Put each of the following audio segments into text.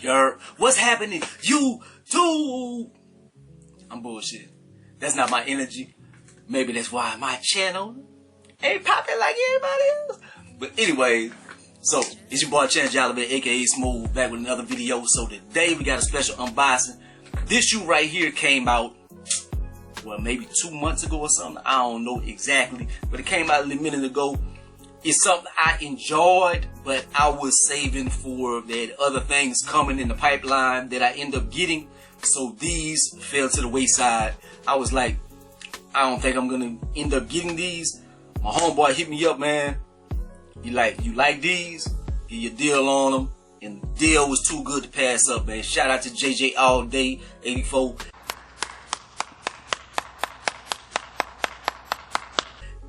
Yerp. What's happening? YouTube. I'm bullshit. That's not my energy. Maybe that's why my channel ain't popping like everybody else. But anyway, so it's your boy ChanceJolivette, aka Smooth, back with another video. So today we got a special unboxing. This shoe right here came out, well, maybe 2 months ago or something. I don't know exactly, but it came out a minute ago. It's something I enjoyed, but I was saving for that other things coming in the pipeline that I end up getting. So these fell to the wayside. I was like, I don't think I'm gonna end up getting these. My homeboy hit me up, man. You like these? Get your deal on them. And the deal was too good to pass up, man. Shout out to JJ All Day 84.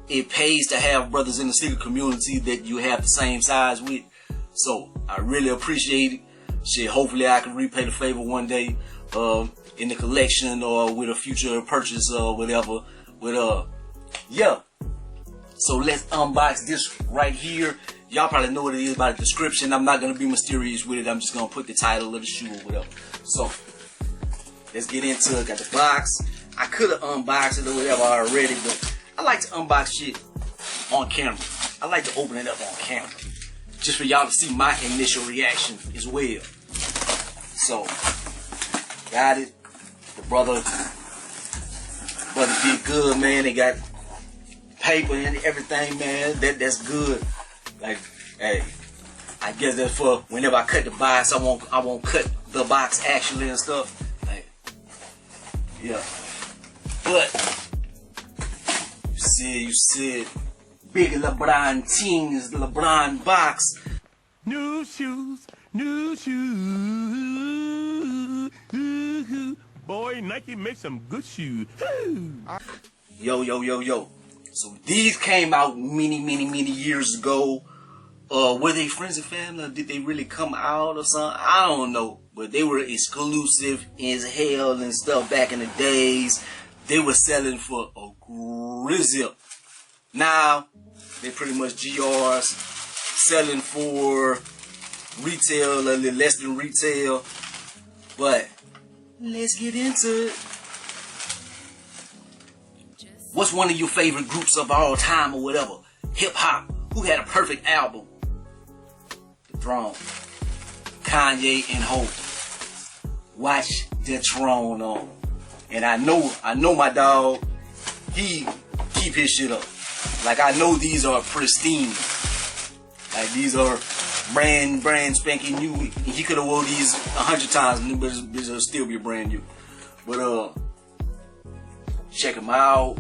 It pays to have brothers in the sneaker community that you have the same size with. So I really appreciate it. Shit, hopefully I can repay the favor one day in the collection or with a future purchase or whatever. But yeah. So let's unbox this right here. Y'all probably know what it is by the description. I'm not gonna be mysterious with it. I'm just gonna put the title of the shoe or whatever. So let's get into it. Got the box. I could have unboxed it or whatever already, but I like to unbox shit on camera. I like to open it up on camera, just for y'all to see my initial reaction as well. So, got it. The brother did good, man. They got paper and everything, man. That's good. Like, hey, I guess that's for whenever I cut the box, I won't cut the box actually and stuff. Like, yeah. But you said big LeBron teams, the LeBron box. New shoes. Boy, Nike makes some good shoes. Yo. So these came out many years ago. Were they friends and family, or did they really come out or something? I don't know. But they were exclusive as hell and stuff back in the days. They were selling for a grizzle. Now, they pretty much GRs, selling for retail, a little less than retail. But let's get into it. What's one of your favorite groups of all time or whatever? Hip hop. Who had a perfect album? The Throne. Kanye and Hope. Watch the Throne on. And I know my dog, he keep his shit up. Like, I know these are pristine. Like, these are brand spanking new. He could have wore these 100 times and it'll still be brand new. But check them out.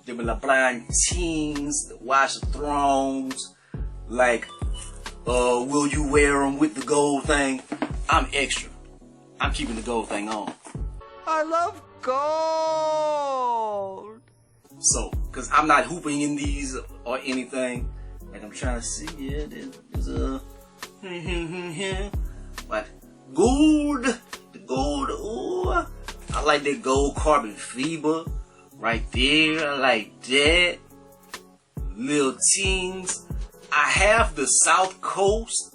They were LeBron teams, Watch the Thrones. Like, will you wear them with the gold thing? I'm extra. I'm keeping the gold thing on. I love gold. So, cause I'm not hooping in these or anything. Like, I'm trying to see, yeah, there's a but gold, the gold. Ooh, I like that gold carbon fiber right there. I like that. Little teens. I have the South Coast.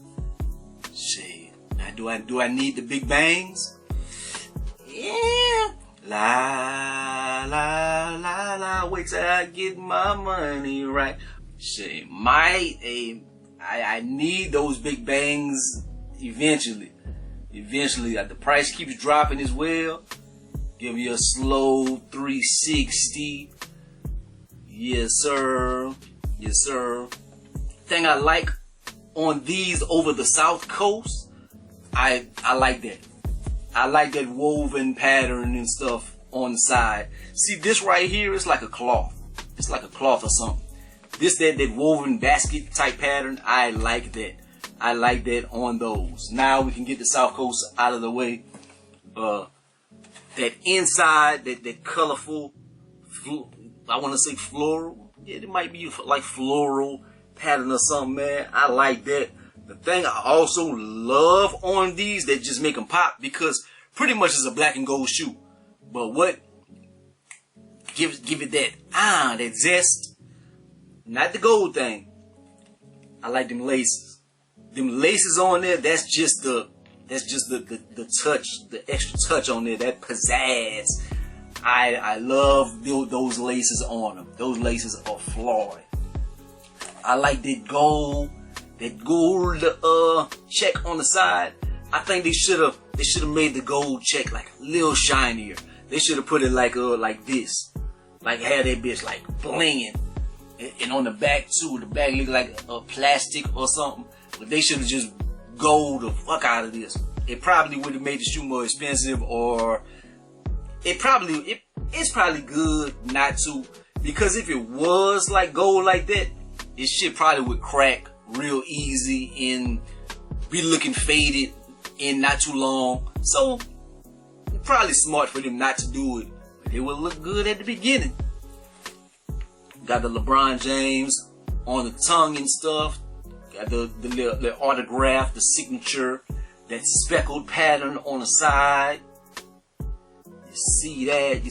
Shit. Now, do I need the big bangs? Yeah. La. Wait till I get my money right. Shit. I need those big bangs eventually. Eventually. The price keeps dropping as well. Give me a slow 360. Yes, sir. Yes, sir. Thing I like on these over the South Coast, I like that. I like that woven pattern and stuff on the side. See, this right here is like a cloth. It's like a cloth or something. That woven basket type pattern, I like that. I like that on those. Now we can get the South Coast out of the way. That inside, that colorful, I want to say floral. Yeah, it might be like floral pattern or something, man. I like that. The thing I also love on these that just make them pop, because pretty much it's a black and gold shoe. But what give it that zest? Not the gold thing. I like them laces. Them laces on there, that's just the That's just the touch, the extra touch on there, that pizzazz. I love those laces on them. Those laces are flawed. I like that gold check on the side. I think they should have made the gold check like a little shinier. They should have put it like this, like had that bitch like blinging, and on the back too. The back look like a plastic or something. But they should have just gold the fuck out of this. It probably would have made the shoe more expensive, or it's probably good not to, because if it was like gold like that, it shit probably would crack real easy and be looking faded in not too long. So probably smart for them not to do it, but it would look good at the beginning. Got the LeBron James on the tongue and stuff. Got the autograph, the signature, that speckled pattern on the side. You see that?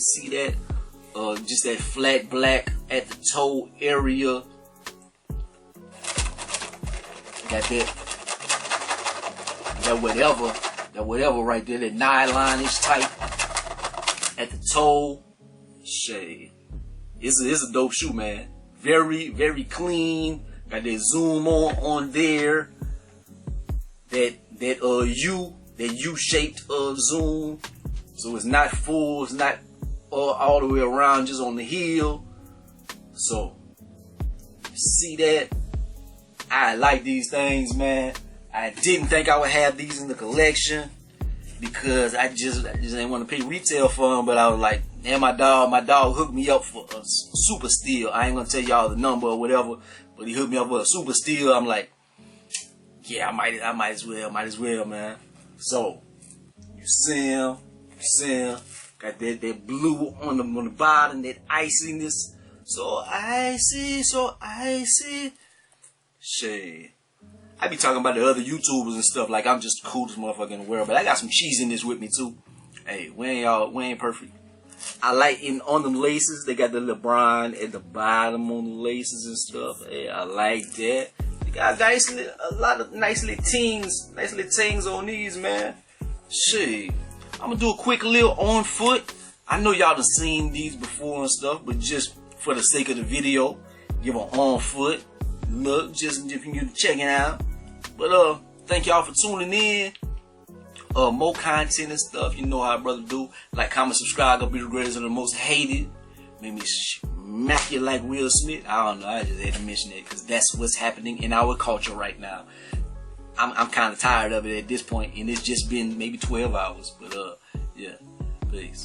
Just that flat black at the toe area. Got that whatever right there, that nylon-ish type at the toe. Shit, it's a dope shoe, man. Very, very clean. Got that zoom on there. That U-shaped zoom. So it's not full. It's not all the way around, just on the heel. So see that? I like these things, man. I didn't think I would have these in the collection because I just didn't want to pay retail for them. But I was like, man, my dog hooked me up for a super steal. I ain't gonna tell y'all the number or whatever, but he hooked me up for a super steal. I'm like, yeah, I might as well, man. So you see him, got that blue on the bottom, that iciness, so icy. Shit. I be talking about the other YouTubers and stuff like I'm just the coolest motherfucker in the world, but I got some cheese in this with me too. Hey, we ain't perfect. I like on them laces, they got the LeBron at the bottom on the laces and stuff. Hey, I like that. They got a lot of nice little tings on these, man. Shit. I'm gonna do a quick little on foot. I know y'all done seen these before and stuff, but just for the sake of the video, give an on foot look, just if you check it out. But thank y'all for tuning in. More content and stuff, you know how a brother do. Like, comment, subscribe. Gonna be the greatest and the most hated. Make me smack you like Will Smith. I don't know, I just had to mention it because that's what's happening in our culture right now. I'm kind of tired of it at this point, and it's just been maybe 12 hours. But yeah, peace.